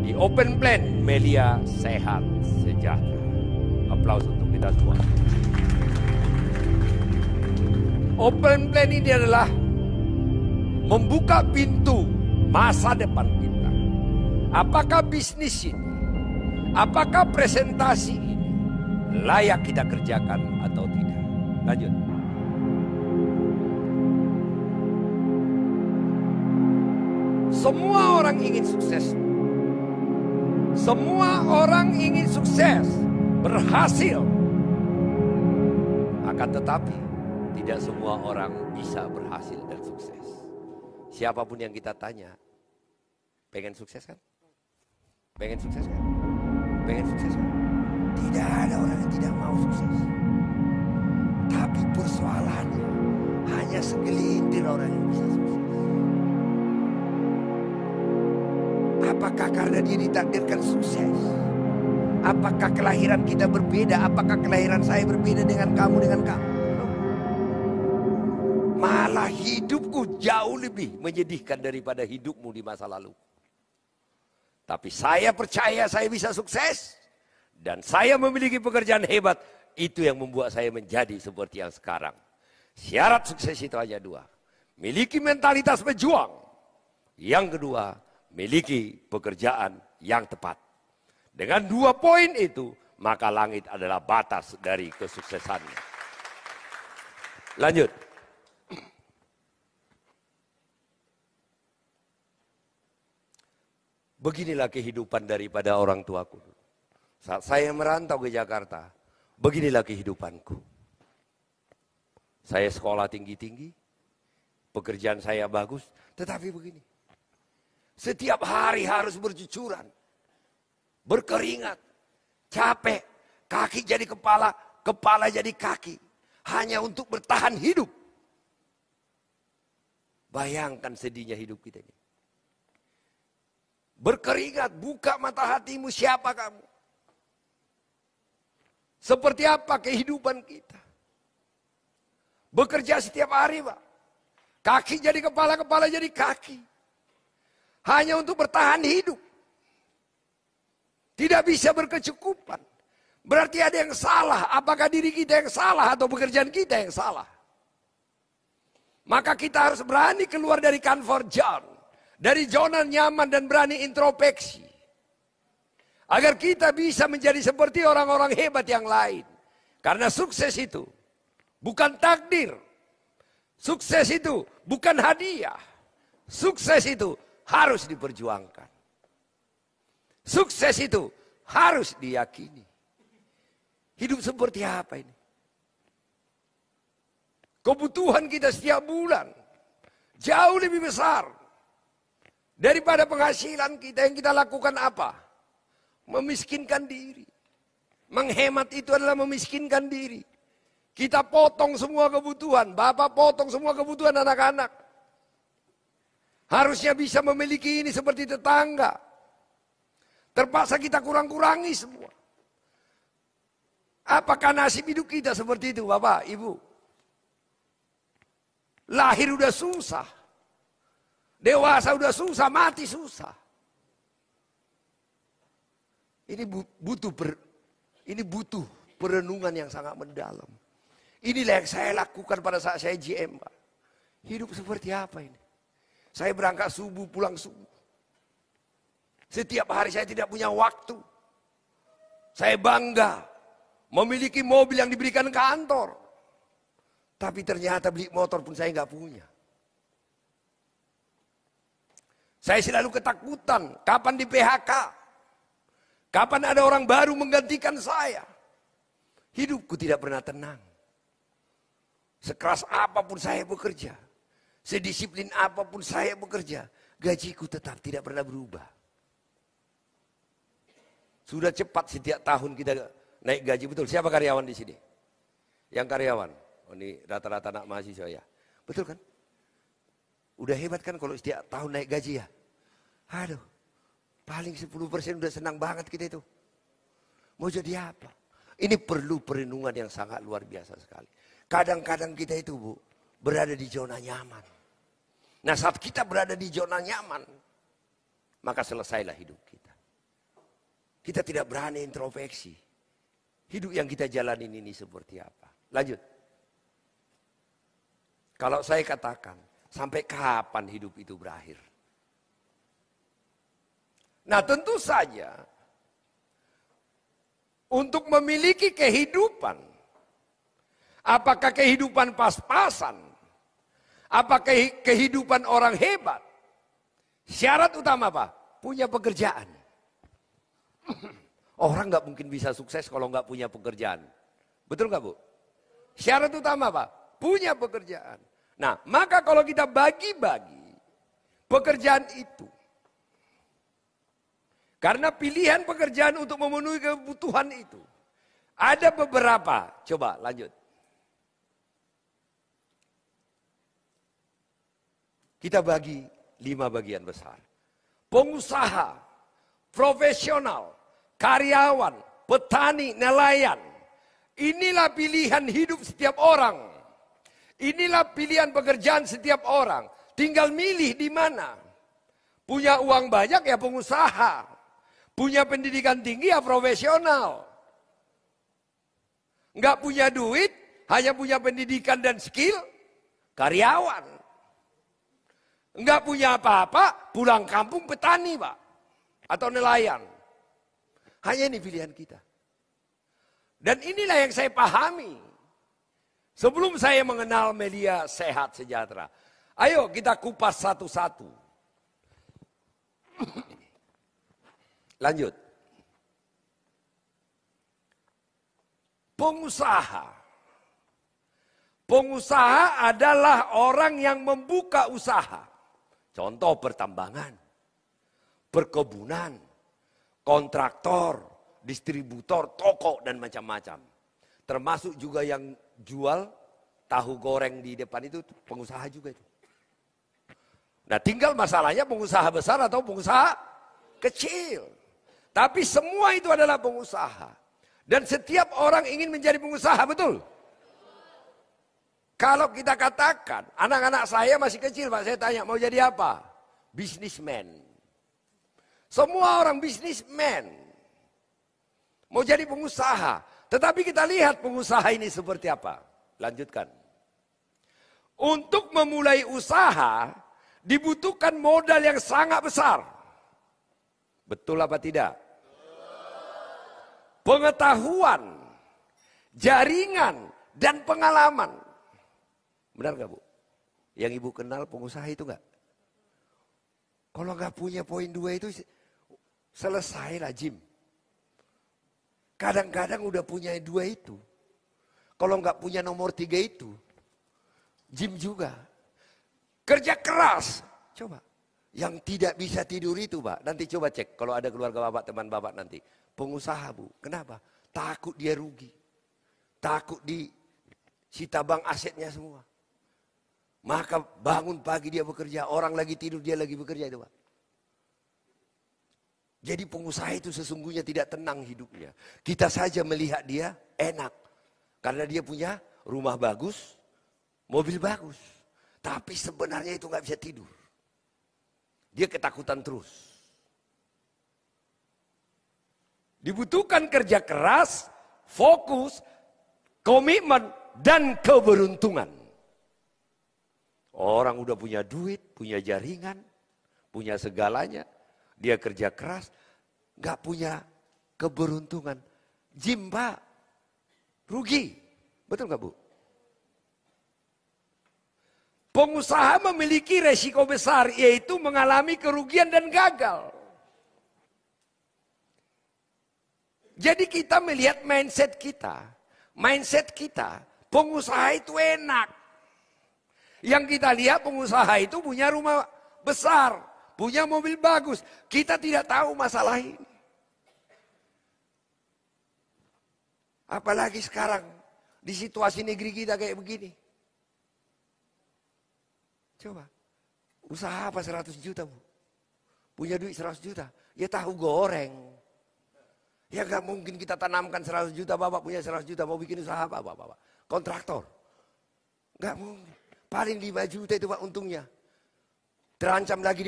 Di Open Plan, Melia sehat sejahtera. Aplaus untuk kita semua. Open Plan ini adalah membuka pintu masa depan kita. Apakah bisnis ini, apakah presentasi ini layak kita kerjakan atau tidak? Lanjut. Semua orang ingin sukses. Semua orang ingin sukses, berhasil. Akan tetapi, tidak semua orang bisa berhasil dan sukses. Siapapun yang kita tanya, pengen sukses kan? Pengen sukses kan? Pengen sukses kan? Tidak ada orang yang tidak mau sukses. Tapi persoalannya, hanya segelintir orang yang bisa sukses. Apakah karena dia ditakdirkan sukses? Apakah kelahiran kita berbeda? Apakah kelahiran saya berbeda dengan kamu, dengan kamu? Malah hidupku jauh lebih menyedihkan daripada hidupmu di masa lalu. Tapi saya percaya saya bisa sukses. Dan saya memiliki pekerjaan hebat. Itu yang membuat saya menjadi seperti yang sekarang. Syarat sukses itu hanya dua. Miliki mentalitas pejuang. Yang kedua, miliki pekerjaan yang tepat. Dengan 2 poin itu, maka langit adalah batas dari kesuksesannya. Lanjut. Beginilah kehidupan daripada orang tuaku. Saat saya merantau ke Jakarta, beginilah kehidupanku. Saya sekolah tinggi-tinggi, pekerjaan saya bagus, tetapi begini. Setiap hari harus bercucuran, berkeringat, capek, kaki jadi kepala, kepala jadi kaki. Hanya untuk bertahan hidup. Bayangkan sedihnya hidup kita ini. Berkeringat, buka mata hatimu, siapa kamu? Seperti apa kehidupan kita? Bekerja setiap hari, Pak. Kaki jadi kepala, kepala jadi kaki. Hanya untuk bertahan hidup. Tidak bisa berkecukupan. Berarti ada yang salah. Apakah diri kita yang salah atau pekerjaan kita yang salah? Maka kita harus berani keluar dari comfort zone. Dari zona nyaman dan berani introspeksi. Agar kita bisa menjadi seperti orang-orang hebat yang lain. Karena sukses itu bukan takdir. Sukses itu bukan hadiah. Sukses itu harus diperjuangkan. Sukses itu harus diyakini. Hidup seperti apa ini? Kebutuhan kita setiap bulan jauh lebih besar daripada penghasilan kita. Yang kita lakukan apa? Memiskinkan diri. Menghemat itu adalah memiskinkan diri. Kita potong semua kebutuhan. Bapak potong semua kebutuhan anak-anak. Harusnya bisa memiliki ini seperti tetangga. Terpaksa kita kurang-kurangi semua. Apakah nasib hidup kita seperti itu, Bapak, Ibu? Lahir udah susah. Dewasa udah susah, mati susah. Ini butuh perenungan yang sangat mendalam. Inilah yang saya lakukan pada saat saya GM, Pak. Hidup seperti apa ini? Saya berangkat subuh, pulang subuh. Setiap hari saya tidak punya waktu. Saya bangga memiliki mobil yang diberikan kantor. Tapi ternyata beli motor pun saya nggak punya. Saya selalu ketakutan, kapan di PHK? Kapan ada orang baru menggantikan saya? Hidupku tidak pernah tenang. Sekeras apapun saya bekerja, sedisiplin apapun saya bekerja, gajiku tetap tidak pernah berubah. Sudah cepat setiap tahun kita naik gaji, betul. Siapa karyawan di sini? Yang karyawan? Oh, ini rata-rata anak mahasiswa ya. Betul kan? Udah hebat kan kalau setiap tahun naik gaji ya? Aduh, paling 10% udah senang banget kita itu. Mau jadi apa? Ini perlu perenungan yang sangat luar biasa sekali. Kadang-kadang kita itu, Bu, berada di zona nyaman. Nah, saat kita berada di zona nyaman, maka selesailah hidup kita. Kita tidak berani introspeksi. Hidup yang kita jalanin ini seperti apa? Lanjut. Kalau saya katakan, sampai kapan hidup itu berakhir? Nah, tentu saja untuk memiliki kehidupan, apakah kehidupan pas-pasan, apakah kehidupan orang hebat, syarat utama apa? Punya pekerjaan. Orang nggak mungkin bisa sukses kalau nggak punya pekerjaan. Betul nggak, Bu? Syarat utama apa? Punya pekerjaan. Nah, maka kalau kita bagi-bagi pekerjaan itu, karena pilihan pekerjaan untuk memenuhi kebutuhan itu, ada beberapa. Coba lanjut. Kita bagi 5 bagian besar. Pengusaha, profesional, karyawan, petani, nelayan. Inilah pilihan hidup setiap orang. Inilah pilihan pekerjaan setiap orang. Tinggal milih di mana. Punya uang banyak ya pengusaha. Punya pendidikan tinggi ya profesional. Enggak punya duit, hanya punya pendidikan dan skill, karyawan. Enggak punya apa-apa, pulang kampung petani, Pak. Atau nelayan. Hanya ini pilihan kita. Dan inilah yang saya pahami. Sebelum saya mengenal media sehat sejahtera. Ayo kita kupas satu-satu. Lanjut. Pengusaha. Pengusaha adalah orang yang membuka usaha. Contoh pertambangan, perkebunan, kontraktor, distributor, toko dan macam-macam. Termasuk juga yang jual tahu goreng di depan itu pengusaha juga itu. Nah, tinggal masalahnya pengusaha besar atau pengusaha kecil. Tapi semua itu adalah pengusaha. Dan setiap orang ingin menjadi pengusaha, betul? Kalau kita katakan, anak-anak saya masih kecil, Pak, saya tanya, mau jadi apa? Businessman. Semua orang businessman. Mau jadi pengusaha. Tetapi kita lihat pengusaha ini seperti apa. Lanjutkan. Untuk memulai usaha, dibutuhkan modal yang sangat besar. Betul apa tidak? Pengetahuan, jaringan, dan pengalaman. Benar gak, Bu? Yang Ibu kenal pengusaha itu gak? Kalau gak punya poin 2 itu, selesai lah Jim. Kadang-kadang udah punya 2 itu. Kalau gak punya nomor 3 itu, Jim juga. Kerja keras. Coba. Yang tidak bisa tidur itu, Pak. Nanti coba cek kalau ada keluarga Bapak, teman Bapak nanti. Pengusaha, Bu. Kenapa? Takut dia rugi. Takut disita bank asetnya semua. Maka bangun pagi dia bekerja, orang lagi tidur dia lagi bekerja itu, Pak. Jadi pengusaha itu sesungguhnya tidak tenang hidupnya. Kita saja melihat dia enak. Karena dia punya rumah bagus, mobil bagus. Tapi sebenarnya itu nggak bisa tidur. Dia ketakutan terus. Dibutuhkan kerja keras, fokus, komitmen, dan keberuntungan. Orang udah punya duit, punya jaringan, punya segalanya. Dia kerja keras, nggak punya keberuntungan. Jim, Pak, rugi. Betul nggak, Bu? Pengusaha memiliki resiko besar, yaitu mengalami kerugian dan gagal. Jadi kita melihat mindset kita. Mindset kita, pengusaha itu enak. Yang kita lihat pengusaha itu punya rumah besar, punya mobil bagus. Kita tidak tahu masalah ini. Apalagi sekarang di situasi negeri kita kayak begini. Coba, usaha apa 100 juta, Bu? Punya duit 100 juta, ya tahu goreng. Ya gak mungkin kita tanamkan 100 juta, Bapak punya 100 juta, mau bikin usaha apa, Bapak? Kontraktor. Gak mungkin. Paling 5 juta itu, Pak, untungnya. Terancam lagi